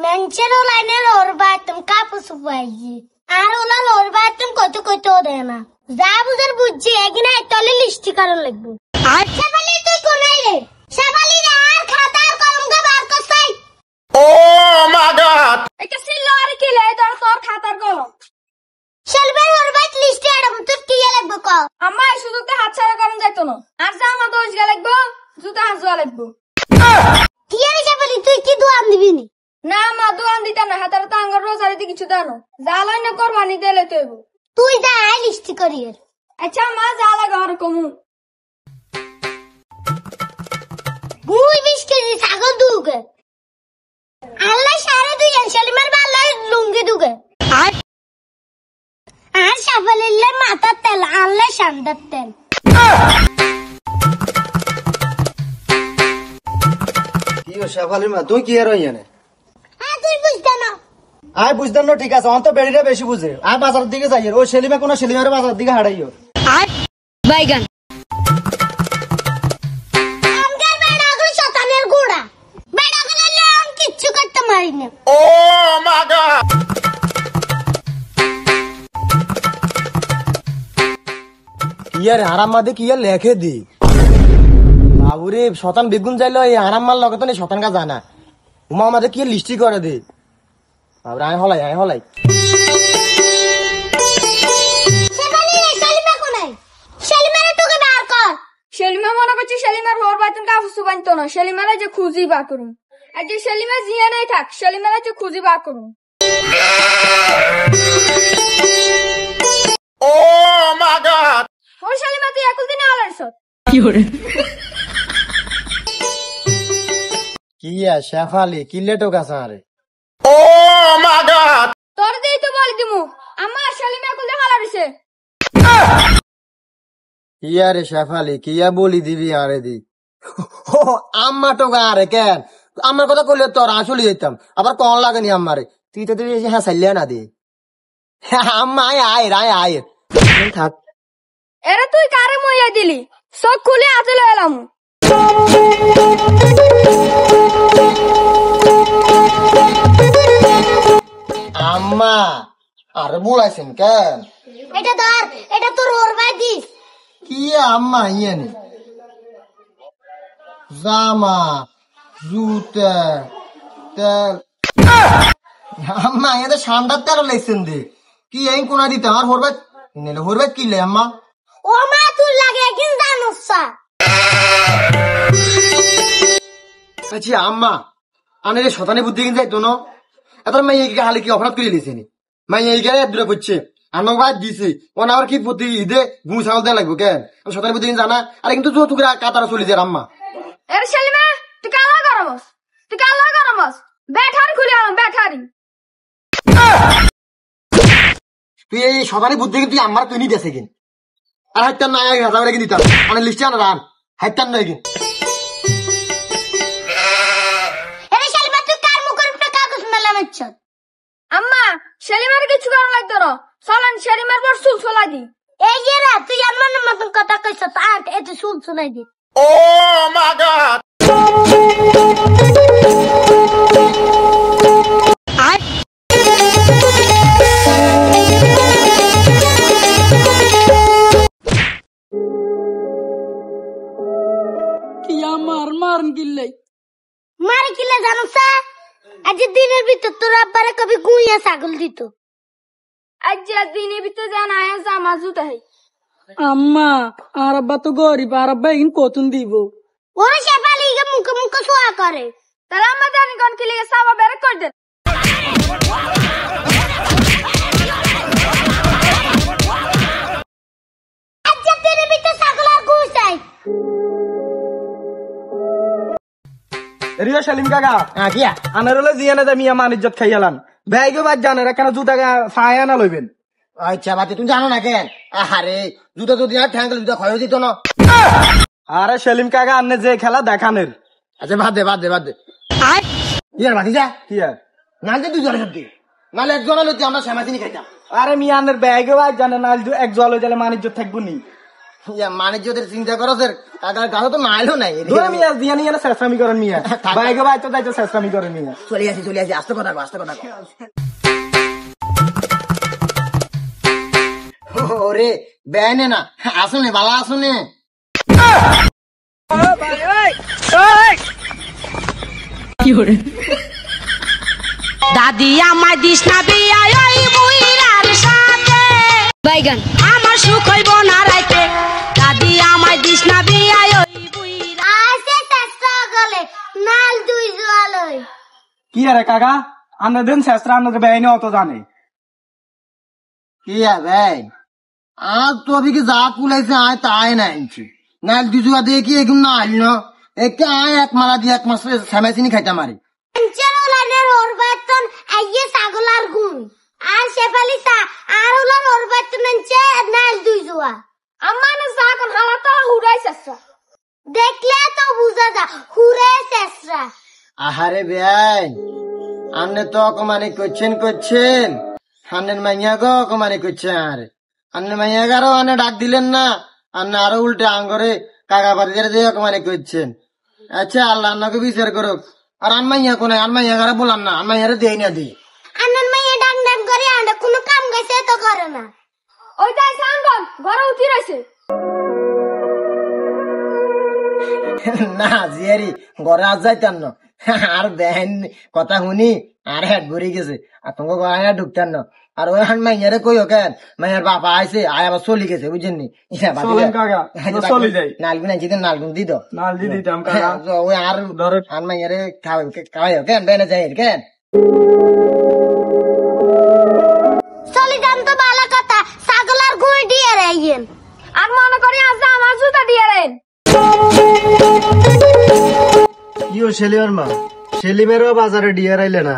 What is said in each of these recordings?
Mencher olaine lor battım kapısı bayı. Ar ola lor battım কত দেয় না। যা বুঝার বুঝছি এগিনা তলে লিস্টি কারণ লাগবে। আচ্ছা বলি তুই কোনাই রে? শাবালি রে আর খাতার কলম কা বার করছাই। ও মাই গড! এটা সিল্লার কি লে তোর খাতার কলম। শালবার লর বাট লিস্টি আড়ম তোর কি লাগবে ক? আম্মা এই সুযোগতে হাত ছাড়া করেন যাইতো না। আর যা আমার দোষ গা লাগবো, জুতা হাত জোয়া লাগবো। কি আরে শাবালি তুই কি দোয়ান দিবি নি? না মা দোয়ান দিতাম না, হাতারে তো আঙ্গার রোজারিতে কিছু দানো। যা লই না কোরবানি দিলে তৈব। তুই যা লিস্টি করিয়ে। আচ্ছা মা যা লাগা আর কমু। মুই 20 কেজি ছাগল দুগে। আল্লাহ সারে দুই শালিমার বাল্লা লুঙ্গি দুগে। আর শাবালিল্লার মাথার তেল আল্লাহ সান্দার তেল। কি ও শেফালির মা তুই কি আর ইয়ানে? তুই বুঝতে না। আয় বুঝতাম না ঠিক আছে, অন্ত বেড়িটা বেশি বুঝে। আয় বাজারের দিকে যাই, ও সেলিমে কোন সেলিমের বাজারের দিকে হারাইও। বাইগান আমগার বেড়াগুলো শতানের গোড়া। বেড়াগুলো নাম কিচ্ছু করতে পারি না। ও মাই গড! কি আর আরাম মাদে কি আর লেখে দি বাবুরে শতান বেগুন যাইলো এই আরাম মাল লগে তো নেই শতান কা জানা উমা আমাদের কি লিস্টি করে দে বাবুরে আয় হলাই শাবালি শালিমা কোনাই? শালিমারে তোকে বার কর। সেলিমা মনে করছি সেলিমার হোর বাইতুন কাফুসু বানতো না। সেলিমারে যে খুঁজি বার করুন। আর যে সেলিমা জিয়া নাই থাক, সেলিমারে যে খুঁজি বার করুন। ও মাই গড! ওর সেলিমা তুই একুল দিনে আলারছ। কি আর শেফালি কি লেটো কাছে আরে ও মাই গড! তোর দেই তো বলি দিমু আম্মা সেলিমা একুল দিয়ে হালারিছে। কি আরে শেফালি কি আর বলি দিবি আরে দি আম্মা টোকা আরে কেন আমার কথা কইলে তোর আসলে যেতাম আবার কন লাগেনি আম্মারে তুই তো তুই হ্যাঁ সাইলিয়া না দে আম্মা আয় থাক এরা তুই কারে মইয়া দিলি? সব খুলে হাতে লয়ে এলাম। আম্মা আরে বলাইছেন কেন এটা ধর, এটা তোর ওর ভাই দিস। কি আম্মা ইয়ানি জামা জুতা তেল আম্মা ইয়াতে সান্ডার তেল লাইছেন দে কি এই কোনা দিতে আমার হরবাত কি লে আম্মা ও মা তুই লাগে একদিন জানোস। আচ্ছা আম্মা আনে রে শতানি বুদ্ধি কিন যাইতো না এত মাইয়া কি হালে কি অপরাধ করে লিছেনি মাইয়া এই গায়ে দূরে করছে আমার বাদ দিছে ওনা আবার কি প্রতি ঈদে ঘুম ছাগল দেয়া লাগবে কেন আমি শতানি বুদ্ধি জানা আর কিন্তু যৌতুক কাতারা চলে যায় আম্মা এর সেলিমা তুই কালা গরমস ব্যাঠারি খুলে আলাম ব্যাঠারি। তুই এই শতানি বুদ্ধি তুই আমার তুই নিয়ে দেছে কিন আর হাইতান না হাজার রেখে দিতাম অনেক লিস্টে আনা রান হাইতান নয় কিন এরে শালিমা তুই কার মুখের উপরে কাগজ মেলামেছ? আম্মা সেলিমার কিছু করার লাগতো না, চলেন সেলিমার পর চুল ছোলা দি। এই যে রা তুই আমার মতন কথা কইছ আর এতে শুন শুনাই দি। ও মাই গড! কি আমার মারন গিল্লে মারে কিলে জানোস? আজ দিনের ভিতর তোর আব্বারে কবি গুইয়া ছাগল দিত। আজ দিনের ভিতরে জান আয়া জামা জুতা হে। আম্মা আর আব্বা তো গরিব আর আব্বা এখন কতন দিব ওরে শাবালি গে মুখে সোয়া করে। তাহলে আম্মা জানি কোন কি লিগে সাবা বের করে দেন। আজ দিনের ভিতর ছাগল আর গুই চাই। রিয়া শালিম কাকা কিয়া আনার হলে জিয়ানা দামি আমার ইজ্জত খাইয়ালাম ব্যাগে বাদ জানার কেন জুতা ফায়া না লইবেন। আচ্ছা বাতি তুমি জানো না কেন আরে জুতা যদি আর ঠ্যাঙ্গল জুতা ক্ষয় দিত না আরে সেলিম কাকা আন্নে যে খেলা দেখানের। আচ্ছা বাদ দে ইয়ার বাতি যা কি আর নালে তুই জলে সত্যি নালে একজনের লতি আমরা শ্যামাচিনি খাইতাম আরে মিয়া আন্নের ব্যাগে বাদ জানে না এক জল হয়ে গেলে মান ইজ্জত থাকবো নি। মানিজ্যদের চিন্তা করো স্যার কাকার গাছ তো নাইলো নাই ধরে মিয়া দিয়া নিয়ে শেষরামি করেন মিয়া বাইকে বাইতো যাইতো শেষরামি করেন মিয়া চলে আসি আস্তে কথা কও, আস্তে কথা কও। ওরে বেনে না আসুনে বালা আসুনে দাদি আমায় দিস না বিয়া ওই বুইরার সাথে বাইগান আমার সুখ হইব না রাইতে দাদি আমায় দিস না বিয়া ওই বুইরা আসে চেষ্টা গলে নাল দুই জোয়ালই কি আরে কাকা আমরা দিন শেষরা আমাদের বেআইনি অত জানে কি ভাই আজ তো अभी की जात पुलाइसे आए ताए ना इंची नाल दुजुआ देखी एक ना आइल न एक आए एक माला दिया एक मास समय से नहीं खाइता मारी আঞ্চের ওলানের ওর বেতন আইয়ে ছাগলার গুণ আর শেফালি সা আর ওলার ওর বেতন আনছে নাল দুই জোয়া আম্মা না সাকন হালাতা হুরাইছে দেখলে তো বুঝা যা হুরে চেষ্টা আহারে ভাই আমনে তো অকমানি করছেন হান্নের মাইয়া গো অকমানি করছেন আরে আন্নে মাইয়া গারো আনে ডাক দিলেন না আন্নে আরো উল্টে আঙ্গরে কাকা বাড়িদের দিয়ে অকমানি করছেন আচ্ছা আল্লাহ আন্নাকে বিচার করুক আর আনমাইয়া কোনে আনমাইয়া গারা বলান না আনমাইয়ারে দেই না দি আনন মাইয়া ডাং ডাং করে আন্ডা কোনো কাম গাইছে তো করে না ওই তাই সাঙ্গন ঘরে উঠি রইছে না জিয়ারি ঘরে আজ যাইতাম না আর বেহেন কথা শুনি আর হেড ভরে গেছে আর তোমাকে ঘরে ঢুকতাম না আর ওই হান মাইয়ারে কইও কেন মাইয়ার বাবা আইছে আয় আবার চলি গেছে বুঝছেন নি চলেন কাকা, চলে যাই। নালগুন আনছি নালগুন দি দাও নাল দি দিতাম কাকা ওই আর ধরো হান মাইয়ারে খাওয়াইও কেন বেনে যাই কেন চলি যান তো ভালো কথা ছাগলার গুড় দিয়ে রাইয়েন আর মনে করি আজ আমার জুতা দিয়ে রেন ইও সেলিমার মা সেলিমেরও বাজারে ডিয়ার আইলে না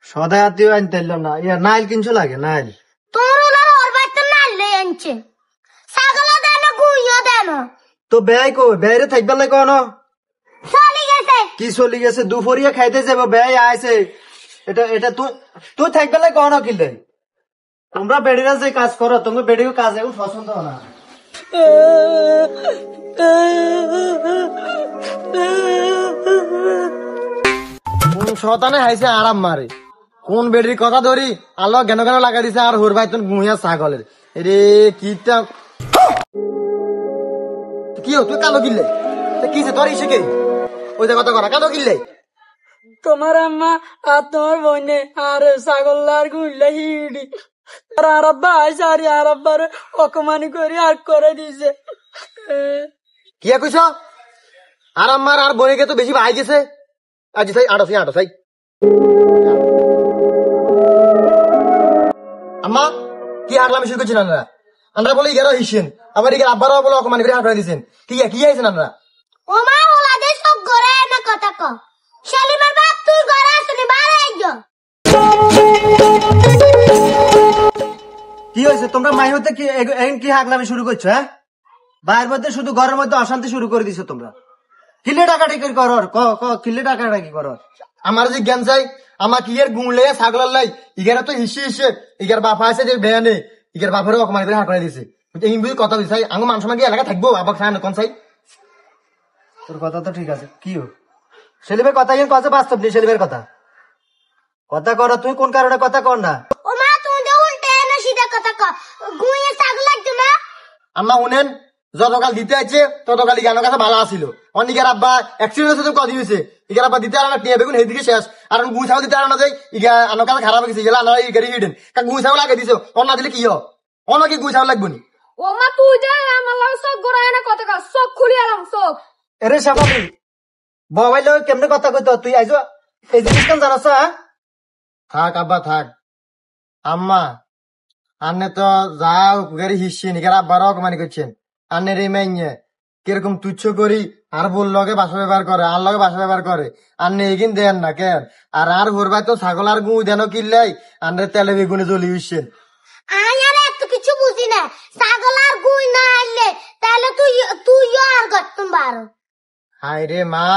সদাই আত্মীয় আনতে এলো না ইয়া নাইল কিনছো লাগে নাইল তোর ওলার ওর বেতন নাল লই আনছে ছাগলা দেন গুইও দেন তো ব্যয় কো ব্যয়রে থাকবে লাগে কোন চলি গেছে কি চলি গেছে দুপুরিয়া খাইতে যাবো ব্যয় আইছে এটা তুই থাকবে লাগে কোন কিনলে তোমরা বেড়িরা যে কাজ করো তোমার বেড়িও কাজ এখন পছন্দ না কোন শতানে হাইছে আরাম মারে কোন বেড়ির কথা ধরি আল্লাহ জ্ঞান জ্ঞান লাগা দিছে আর হোর ভাই তোর গুঁইয়া ছাগলের রে কিটা কি তুই কালো কিনলে কিছে তোর ইসে কে ওই যে কথা করা কালো কিনলে তোমার আম্মা আর তোমার বোনে আর ছাগল্লার গুল্লা হিড়ি আর আব্বা আইসে আর আব্বার অকমানি করে আর করে দিছে কি কইছ আর আমার আর বোনকে তো বেশি ভাই গেছে আজি তাই আটো সাই আম্মা কি হারলাম শুরু করছেন আমরা আমরা বলে গেল হিসেন আবার এখানে আব্বারাও বলে অকমানি করে হাঁটাই দিচ্ছেন কি আইছেন আমরা ও মা ওলাদের সব ঘরে না কথা ক শালিমার বাপ তুই ঘরে আসনি বাইরে আইজো কি হয়েছে তোমরা মাই হতে কি এখন কি হাগলামি শুরু করছো হ্যাঁ বাইরের মধ্যে শুধু ঘরের মধ্যে অশান্তি শুরু করে দিছো তোমরা কিলে টাকাটি করো কিলে টাকাটাকি করো আমার যে জ্ঞান চাই আমার কি এর গুণ লেগে ছাগলার লাই ইগারা তো হিসে ইগার বাপা আছে যে বেয়া নেই ইগার বাপেরও অকমানি করে হাঁটাই দিছে এই বুঝি কথা দিছে আঙ্গ মানুষ মাগি এলাকা থাকবো আবার খান কোন চাই তোর কথা তো ঠিক আছে কি সেলিমের কথা কিন্তু কথা বাস্তব নেই সেলিমের কথা করো তুই কোন কারণে কথা কর না ও মা তুমি যে উল্টে না সিধা কথা ক গুইয়ে ছাগল লাগতো না আম্মা উনেন যতকাল দিতে আছে ততকাল জ্ঞানের কাছে ভালো আসিল অনিকের আব্বা অ্যাক্সিডেন্ট হয়েছে কদি হয়েছে ইগার আব্বা দিতে আনা টিয়া বেগুন এইদিকে শেষ আর গুই ছাগল দিতে আনা যায় ইগা আনার কাছে খারাপ হয়েছে গেলে আনা ইগারি হিডেন কারণ গুই ছাগল আগে দিছে অন্য দিলে কি অন্য কি গুই ছাগল লাগবো নি ও মা তুই যে আমার লাগে চোখ গড়ায় না কথা কর চোখ খুলি আলাম চোখ এরে স্বাভাবিক মোবাইল কেমনে কথা কইতো তুই আইসো এই জিনিস কেন জানাস থাক আব্বা থাক আম্মা আন্নে তো যাও গাড়ি হিসছে নিকার আব্বারও অকমানি করছেন আন্নের এই মাইnye কিরকম তুচ্ছ করি আর বল লগে বাসা ব্যবহার করে আর লগে বাসা ব্যবহার করে আন্নে এগিন দেন না কেন আর ভোরবাই তো ছাগল আর গু দেন কিনলাই আন্নের তেলে বেগুনে জ্বলি উঠছেন আই আর এত কিছু বুঝি না ছাগল আর গুই না আইলে তাহলে তুইও আর গত্তম বারো হাই রে মা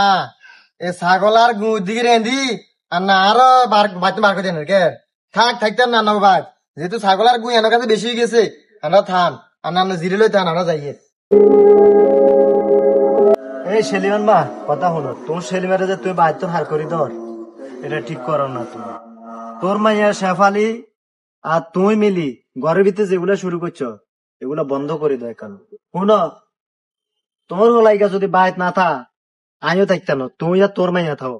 এ ছাগল আর গু দিকে রেঁধি আর না আরো বাড়তে বার করে দেন কে থাকতেন না বাদ যেহেতু ছাগল আর গু এনার কাছে বেশি হয়ে গেছে আমরা থান আর না আমরা জিরে লইতে আমরা যাইয়ে। এই সেলিমান মা কথা হলো, তোর সেলিমারে যে তুই বাইর তোর হার করি ধর, এটা ঠিক করো না তুমি। তোর মাইয়া শেফালি আর তুই মিলি ঘরের ভিতরে যেগুলা শুরু করছো এগুলা বন্ধ করে দেয়। কারণ শুন, তোর হলাইকা যদি বাইর না থা আমিও থাকতাম না, তুই আর তোর মাইয়া থাও।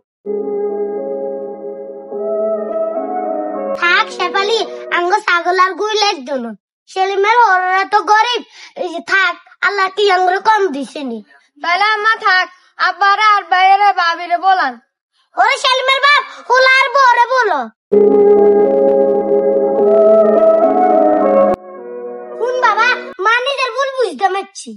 থাক শেফালি, আঙ্গ ছাগল আর গুই লাগতো না। সেলিমের ওরা তো গরিব, এই যে থাক, আল্লাহ কি আঙ্গুরে কম দিছেনি। তাহলে আম্মা থাক, আব্বারে আর ভাইয়েরে ভাবিরে বলান। ওরে সেলিমের বাপ হুলার বরে বলো। শুন বাবা, নিজের ভুল বুঝতে পারছি।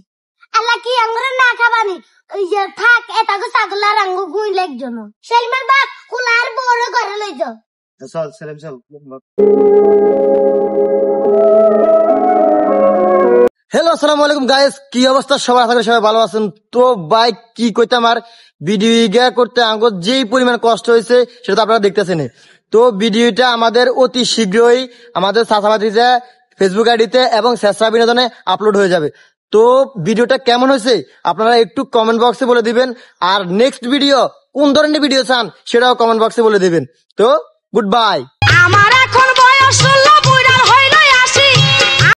আল্লাহ কি আঙ্গুরে না খাবানি, ওই যে থাক, এটাকে ছাগল আর আঙ্গু গুই লাগতো না। সেলিমের বাপ হুলার বরে ঘরে লই যাও। চল সেলিম চল। হ্যালো আসসালামু আলাইকুম গাইস, কি অবস্থা সবার? আশা করি সবাই ভালো আছেন। তো ভাই কি কইতাম আর, ভিডিও করতে আমার যেই পরিমাণ কষ্ট হয়েছে সেটা তো আপনারা দেখতেছেন। তো ভিডিওটা আমাদের অতি শীঘ্রই আমাদের সাসাবাদিতে ফেসবুক আইডিতে এবং শেষরা বিনোদনে আপলোড হয়ে যাবে। তো ভিডিওটা কেমন হয়েছে আপনারা একটু কমেন্ট বক্সে বলে দিবেন, আর নেক্সট ভিডিও কোন ধরনের ভিডিও চান সেটাও কমেন্ট বক্সে বলে দিবেন। তো গুড বাই। আমার এখন বয়স